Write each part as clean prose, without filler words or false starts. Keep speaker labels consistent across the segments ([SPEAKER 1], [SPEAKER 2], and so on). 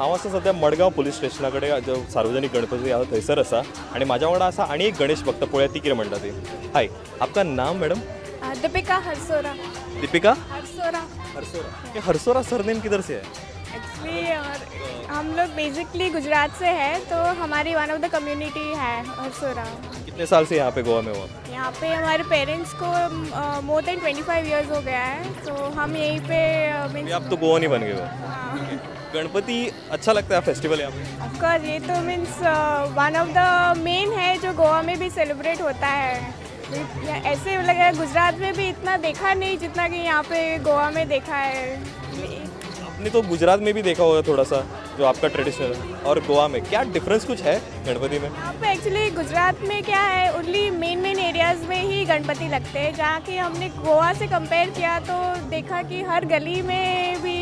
[SPEAKER 1] हांव आसा सध्या मडगांव पुलीस स्टेशना कडेन जो सार्वजनिक गणपती आसा थंयसर आसा आनी म्हाज्या वांगडा आसा आनी एक गणेश भक्त पळया ती कितें म्हणटा ती. हाय, आपका नाम मैडम?
[SPEAKER 2] दीपिका हरसोरा.
[SPEAKER 1] दीपिका
[SPEAKER 2] हरसोरा.
[SPEAKER 1] हरसोरा. ये हरसोरा सरनेम किधर से है?
[SPEAKER 2] एक्चुअली हम लोग बेसिकली गुजरात से हैं, तो हमारी वन ऑफ द कम्युनिटी है हरसोरा.
[SPEAKER 1] कितने साल से यहाँ पे गोवा में हो?
[SPEAKER 2] यहाँ पे हमारे पेरेंट्स को मोर देन 25 इयर्स हो गया है, तो हम यहीं पे
[SPEAKER 1] अभी आप तो गोवा नहीं बन गए हो. गणपति अच्छा लगता है फेस्टिवल यहाँ पे?
[SPEAKER 2] ऑफकोर्स ये तो means one of the main है जो गोवा में भी सेलिब्रेट होता है. ऐसे लगा गुजरात में भी इतना देखा नहीं जितना कि यहाँ पे गोवा में देखा है.
[SPEAKER 1] आपने तो गुजरात में भी देखा होगा थोड़ा सा जो आपका ट्रेडिशनल, और गोवा में क्या डिफरेंस कुछ है गणपति में?
[SPEAKER 2] यहाँ पे एक्चुअली गुजरात में क्या है, ओनली मेन एरियाज़ में ही गणपति लगते हैं, जहाँ कि हमने गोवा से कंपेयर किया तो देखा कि हर गली में भी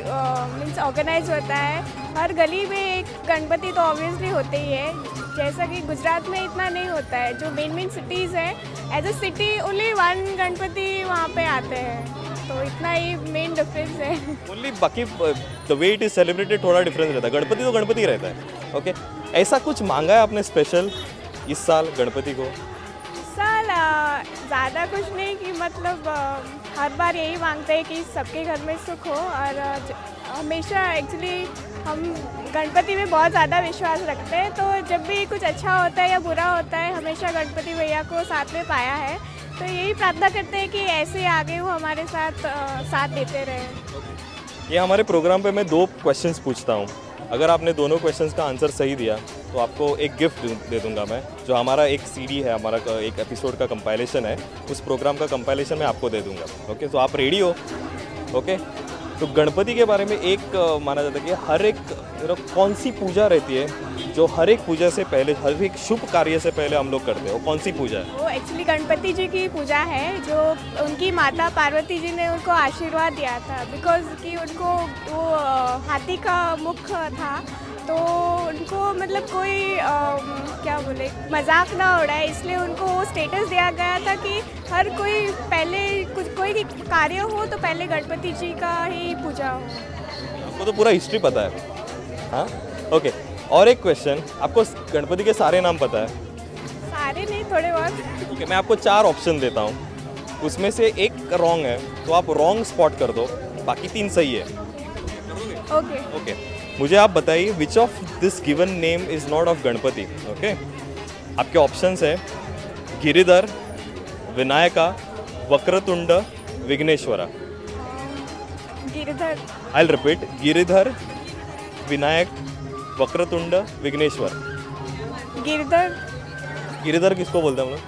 [SPEAKER 2] मीन्स ऑर्गेनाइज होता है. हर गली में एक गणपति तो ऑब्वियसली होते ही है, जैसा कि गुजरात में इतना नहीं होता है. जो मेन सिटीज़ है, as a city only one Ganpati वहाँ पे आते हैं, तो इतना ही मेन डिफरेंस है.
[SPEAKER 1] ओनली बाकी the way it is celebrated थोड़ा डिफरेंस रहता है. गणपति तो गणपति रहता है. ओके, ऐसा कुछ मांगा है आपने स्पेशल इस साल गणपति को?
[SPEAKER 2] इस साल ज़्यादा कुछ नहीं कि मतलब हर बार यही मांगते हैं कि सबके घर में सुख हो, और हमेशा एक्चुअली हम गणपति में बहुत ज़्यादा विश्वास रखते हैं, तो जब भी कुछ अच्छा होता है या बुरा होता है हमेशा गणपति भैया को साथ में पाया है, तो यही प्रार्थना करते हैं कि ऐसे आगे वो हमारे साथ देते रहे.
[SPEAKER 1] ये हमारे प्रोग्राम पे मैं 2 क्वेश्चंस पूछता हूँ. अगर आपने दोनों क्वेश्चंस का आंसर सही दिया तो आपको एक गिफ्ट दे दूंगा मैं, जो हमारा एक सीडी है, हमारा एक एपिसोड का कंपाइलेशन है, उस प्रोग्राम का कंपाइलेशन मैं आपको दे दूंगा. ओके, तो आप रेडी हो? ओके, तो गणपति के बारे में एक माना जाता है कि हर एक कौन सी पूजा रहती है जो हर एक पूजा से पहले, हर एक शुभ कार्य से पहले हम लोग करते हैं, वो कौन सी पूजा है?
[SPEAKER 2] वो एक्चुअली गणपति जी की पूजा है, जो उनकी माता पार्वती जी ने उनको आशीर्वाद दिया था, बिकॉज कि उनको वो हाथी का मुख था, तो उनको मतलब कोई क्या बोले मजाक ना उड़ाए, इसलिए उनको वो स्टेटस दिया गया था कि हर कोई पहले कोई कार्य हो तो पहले गणपति जी का ही पूजा हो.
[SPEAKER 1] आपको तो पूरा हिस्ट्री पता है. हाँ, ओके. और एक क्वेश्चन, आपको गणपति के सारे नाम पता है?
[SPEAKER 2] सारे नहीं, थोड़े बहुत.
[SPEAKER 1] ओके, मैं आपको 4 ऑप्शन देता हूँ, उसमें से एक रॉन्ग है, तो आप रॉन्ग स्पॉट कर दो, बाकी 3 सही है.
[SPEAKER 2] ओके.
[SPEAKER 1] ओके, मुझे आप बताइए which of this given name is not of Ganapati. Okay, आपके ऑप्शंस है Giridhar, Vinayaka, Vakratunda, Vighneshwara.
[SPEAKER 2] Giridhar.
[SPEAKER 1] I will repeat, Giridhar, Vinayak, Vakratund, Vighneshwar.
[SPEAKER 2] Giridhar.
[SPEAKER 1] Giridhar किसको बोलते हैं हम लोग?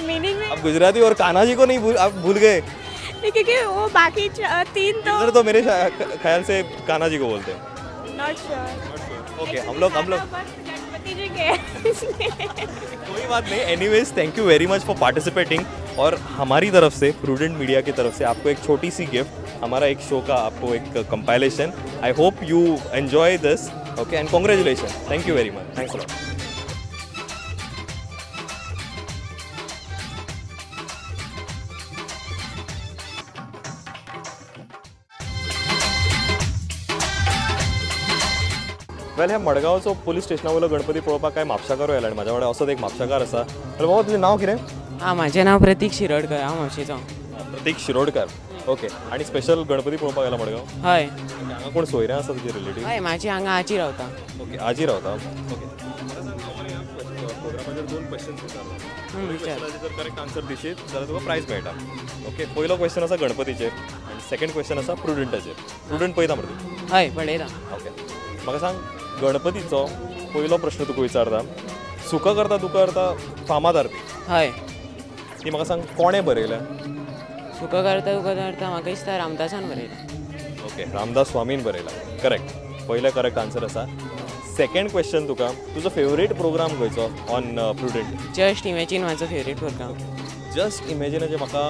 [SPEAKER 2] मीनिंग में
[SPEAKER 1] आप गुजराती और कान्हा जी को नहीं आप भूल गए?
[SPEAKER 2] क्योंकि वो बाकी 3
[SPEAKER 1] तो मेरे ख्याल से कान्हा जी को बोलते हैं.
[SPEAKER 2] Not sure.
[SPEAKER 1] ओके, हम लोग
[SPEAKER 2] गणपति जी के
[SPEAKER 1] कोई बात नहीं. Anyways, thank you very much for participating. और हमारी तरफ से, प्रूडेंट मीडिया की तरफ से आपको एक छोटी सी गिफ्ट, हमारा एक शो का आपको एक compilation. I hope you enjoy this. Okay, and congratulation. Thank you very much. Thanks a lot. Well, ह्या मडगांवचो पुलीस स्टेशना वयलो गणपती पळोवपाक काय म्हापशाकारू येयला, आनी म्हाज्या वांगडा असोच एक म्हापशाकार आसा. तर बाबा, तुजें नांव कितें?
[SPEAKER 3] म्हजें नांव प्रतीक शिरोडकर, हांव म्हापशेचो.
[SPEAKER 1] प्रतीक शिरोडकर. ओके, आनी स्पेशल गणपती पळोवपाक येयला मडगांव?
[SPEAKER 3] हय.
[SPEAKER 1] हांगा कोण सोयऱ्या आसा तुजे रिलेटीव?
[SPEAKER 3] हय, म्हाजी हांगा आजी रावता.
[SPEAKER 1] ओके, आजी रावता. ओके, प्रोग्रामाचेर 2 क्वेश्चन्स विचारता. जर करेक्ट आन्सर दिशीत जाल्यार तुका प्रायज मेळटा. ओके, पयलो क्वेश्चन आसा गणपतीचेर आनी सेकंड क्वेश्चन आसा प्रुडंटाचेर. प्रुडंट पळयता मरे?
[SPEAKER 3] हय, पळयता.
[SPEAKER 1] ओके, म्हाका सांग, गणपतीचो पयलो प्रश्न तुका विचारता. सुख करता दुखां करता फामाद आरती.
[SPEAKER 3] हय.
[SPEAKER 1] ती म्हाका सांग कोणें बरयल्या?
[SPEAKER 3] सुख करता दुख करता म्हाका दिसता रामदासान बरयला.
[SPEAKER 1] ओके, रामदास स्वामीन बरयला. करेक्ट, पयलें करेक्ट आन्सर आसा. सेकंड क्वेश्चन तुका, तुजो फेवरेट प्रोग्राम खंयचो ऑन प्रुडंट?
[SPEAKER 3] जस्ट इमॅजीन म्हाजो फेवरेट प्रोग्राम.
[SPEAKER 1] जस्ट इमॅजिनाचे म्हाका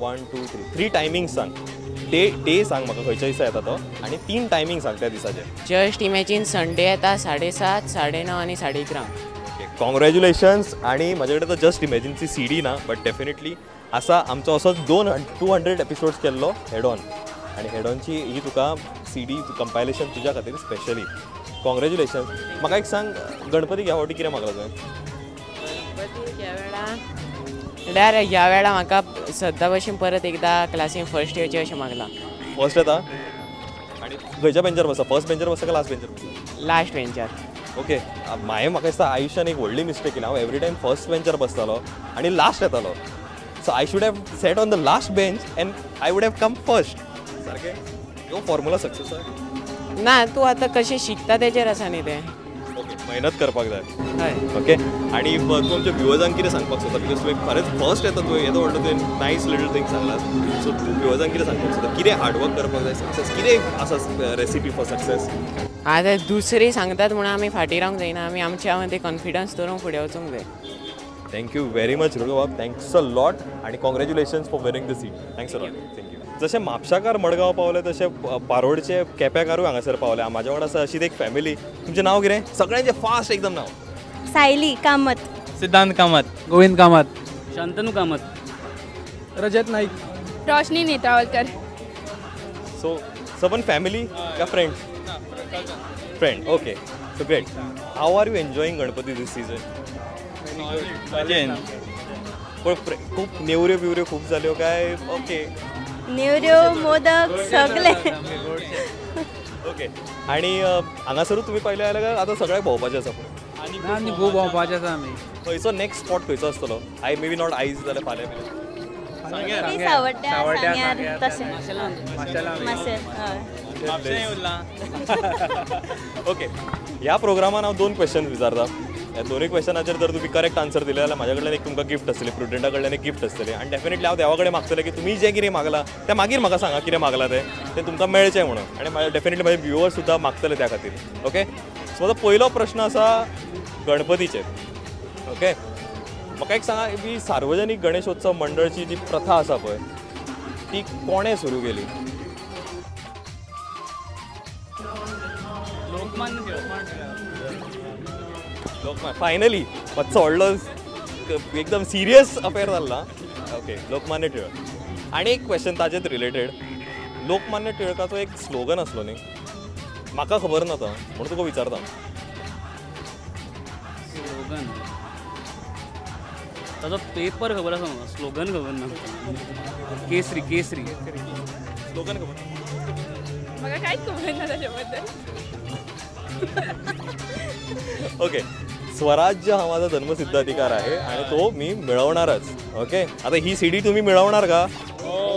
[SPEAKER 1] 1 2 3 टायमींग सांग. डे सांग म्हाका खंयच्या दिसा येता तो, आनी 3 टायमींग सांग त्या दिसाचे.
[SPEAKER 3] जस्ट इमॅजीन संडे येता 7:30, 9:30 आनी 11:30.
[SPEAKER 1] Okay, congratulations. आनी म्हाजे कडेन तो जस्ट इमॅजिनची CD ना, बट डेफिनेटली आसा. आमचो असोच 200 एपिसोड्स केल्लो हेड ऑन, आनी हेड ऑनची ही तुका CD कंपायलेशन तुज्या खातीर स्पेशली. कॉंग्रॅच्युलेशन. म्हाका एक सांग, गणपतीक ह्या फावटी कितें मागला तुवें?
[SPEAKER 3] गणपतीक ह्या ह्या वेळा म्हाका सद्दा भशेन परत एकदा क्लासीन फर्स्ट येवचें अशें मागलां.
[SPEAKER 1] फर्स्ट येता आनी खंयच्या बेंचार बसता? फर्स्ट बेंचार बसता काय लास्ट बेंचार बसता?
[SPEAKER 3] लास्ट बेंचार.
[SPEAKER 1] ओके. म्हाका दिसता आयुश्यान एक व्हडली मिस्टेक केली. हांव एवरी टायम फर्स्ट बेंचार बसतालो आनी लास्ट येतालो. So I should have set on the last bench end I would have come first. सारकें? ह्यो फॉर्म्युला सक्सेस आसा?
[SPEAKER 3] ना, तूं आतां कशें शिकता तेजेर आसा न्ही तें.
[SPEAKER 1] ओके, मेहनत करपाक जाय.
[SPEAKER 3] हय.
[SPEAKER 1] ओके. आनी तूं आमच्या व्ह्युअर्सांक कितें सांगपाक सोदता? बिकॉज तुवें खरेंच फर्स्ट येता, तुवें येदो व्हडलो तुवें नायस लिटल थिंग सांगलात. सो तूं व्ह्युअर्सांक कितें सांगपाक सोदता? कितें हार्डवर्क करपाक जाय सक्सेस? कितें आसा रेसिपी फॉर सक्सेस?
[SPEAKER 3] आतां दुसरी सांगतात म्हणून आमी फाटीं रावंक जायना. आमी आमच्या मदीं कॉन्फिडन्स दवरून फुडें वचूंक जाय.
[SPEAKER 1] थँक्यू व्हेरी मच ऋतुबाब. थँक्स अ लॉट आणि congratulations for winning the seat. Thanks a lot. Thank you. जशें म्हापशाकार मडगांव पावले तशें पारोडचे केप्याकारूय हांगासर पावले. म्हाज्या वांगडा आसा अशीच एक फॅमिली. तुमचें नांव कितें? सगळ्यांचें फास्ट एकदम नांव.
[SPEAKER 4] सायली कामत.
[SPEAKER 5] सिद्धांत कामत.
[SPEAKER 6] गोविंद कामत.
[SPEAKER 5] शांतनू कामत.
[SPEAKER 6] रजत नाईक.
[SPEAKER 2] रोशनी नेत्रावलकर.
[SPEAKER 1] सो सबन फॅमिली का friends? Friend. Okay. So great. How are you enjoying Ganpati this season? पण खूप नेवऱ्यो बिवऱ्यो खूप जाल्यो काय? ओके.
[SPEAKER 4] नेवऱ्यो मोदक सगळे.
[SPEAKER 1] ओके. आणि हांगासरूच तुम्ही पहिले आले काय आतां सगळ्याक भोंवपाचें आसा पुढे?
[SPEAKER 6] आनी खूब भोंवपाचें आसा आमी.
[SPEAKER 1] खंयचो नेक्स्ट स्पॉट खंयचो आसतलो? आय मे बी नॉट आयज जाल्यार फाल्यां बी.
[SPEAKER 4] सावड्ड्या तशें माशेल.
[SPEAKER 1] ओके. ह्या प्रोग्रामान हांव 2 क्वेश्चन विचारता. ह्या दोनूय क्वेश्चनाचेर जर तुमी करेक्ट आन्सर दिले जाल्यार म्हाज्या कडल्यान एक तुमकां गिफ्ट आसतली, प्रुडंटा कडल्यान एक गिफ्ट आसतली. आनी डेफिनेटली हांव देवा कडेन मागतलें की तुमी जें कितें मागलां तें मागीर म्हाका सांगा कितें मागलां तें तुमकां मेळचें म्हणून. आनी डेफिनेटली म्हाजे व्ह्युअर्स सुद्दां मागतले त्या खातीर. ओके. सो म्हाजो पयलो प्रश्न आसा गणपतीचेर. ओके. म्हाका एक सांगा, ही सार्वजनीक गणेशोत्सव मंडळची जी प्रथा आसा पळय ती कोणें सुरू केली? लोकमान्य. फायनली मातसो व्हडलो एकदम सिरियस अफेअर जाल्ला. ओके. लोकमान्य टिळक. आनी एक क्वेश्चन ताजेच रिलेटेड. लोकमान्य टिळकाचो एक स्लोगन आसलो न्ही, म्हाका खबर ना तो म्हणून तुका विचारता.
[SPEAKER 5] स्लोगन ताजो पेपर खबर आसा म्हाका, स्लोगन खबर ना. केसरी. केसरी
[SPEAKER 1] स्लोगन खबर?
[SPEAKER 2] म्हाका कांयच खबर ना ताचे बद्दल.
[SPEAKER 1] ओके. स्वराज्य हा माझा जन्मसिद्ध अधिकार आहे आणि तो मी मिळवणारच. ओके. आता ही सीडी तुम्ही मिळवणार का?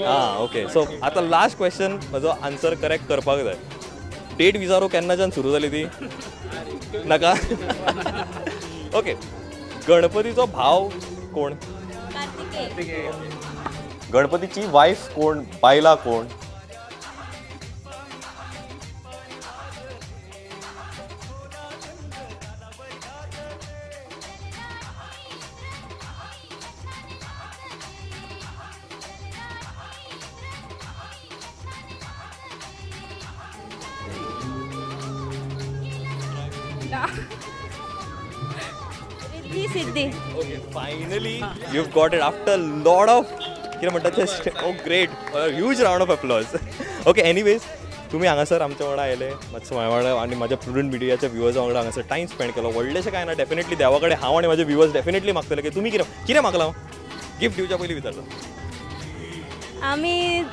[SPEAKER 1] हां. ओके. सो आता लास्ट क्वेश्चन म्हजो आन्सर करेक्ट करपाक जाय. डेट विचारो केन्नाच्यान सुरू जाली ती? नाका. ओके. गणपतीचो भाव कोण? गणपतीची वाईफ कोण? बायला कोण?
[SPEAKER 4] Siddhi.
[SPEAKER 1] Okay. Finally you got it after lot of कितें म्हणटात ते. Oh great. Huge round of applause. Okay. Anyways तुम्ही हांगासर आमच्या वांगडा आयले, मातसो म्हाज्या वांगडा आनी म्हाज्या प्रुडंट मिडियाच्या व्ह्युअर्सा वांगडा हांगासर टायम स्पेंड केलो. व्हडलेशें कांय ना. डेफिनेटली देवा कडेन हांव आनी म्हाजे व्ह्युअर्स डेफिनेटली मागतले की तुमी कितें मागलां? गिफ्ट दिवच्या पयलीं विचारता.
[SPEAKER 4] आमी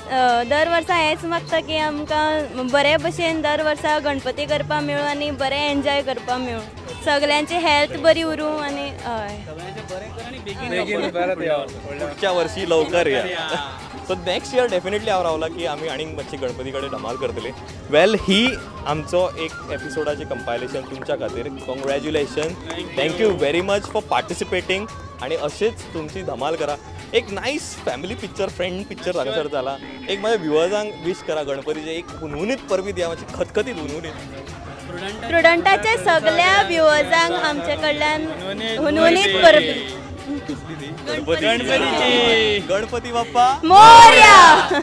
[SPEAKER 4] दर वर्सा हेंच मागता की आमकां बरे भशेन दर वर्सा गणपती करपाक मेळूं आनी बरें एन्जॉय करपाक मेळूं. सगळ्यांची हेल्थ बरी उरूं आनी हय
[SPEAKER 1] पुढच्या वर्षी लवकर या. सो नेक्स्ट इयर डेफिनेटली हांव रावला की आमी आनीक मातशी गणपती कडेन धमाल करतली. वेल, ही आमचो एक एपिसोडाचें कंपायलेशन तुमच्या खातीर. Congratulation. Thank you very much for participating. आणि अशीच तुमची धमाल करा. एक nice family picture, friend picture हांगासर जाला. एक माझ्या व्ह्युअर्सांक विश करा गणपतीचे एक हुनहुनीत परबी दिया, मातशी खतखतीत हुनहुनीत.
[SPEAKER 4] प्रुडंटाच्या सगळ्या व्ह्युअर्सांक आमचे कडल्यान हुनहुनीत परबी.
[SPEAKER 1] गणपती बाप्पा
[SPEAKER 4] मोरया.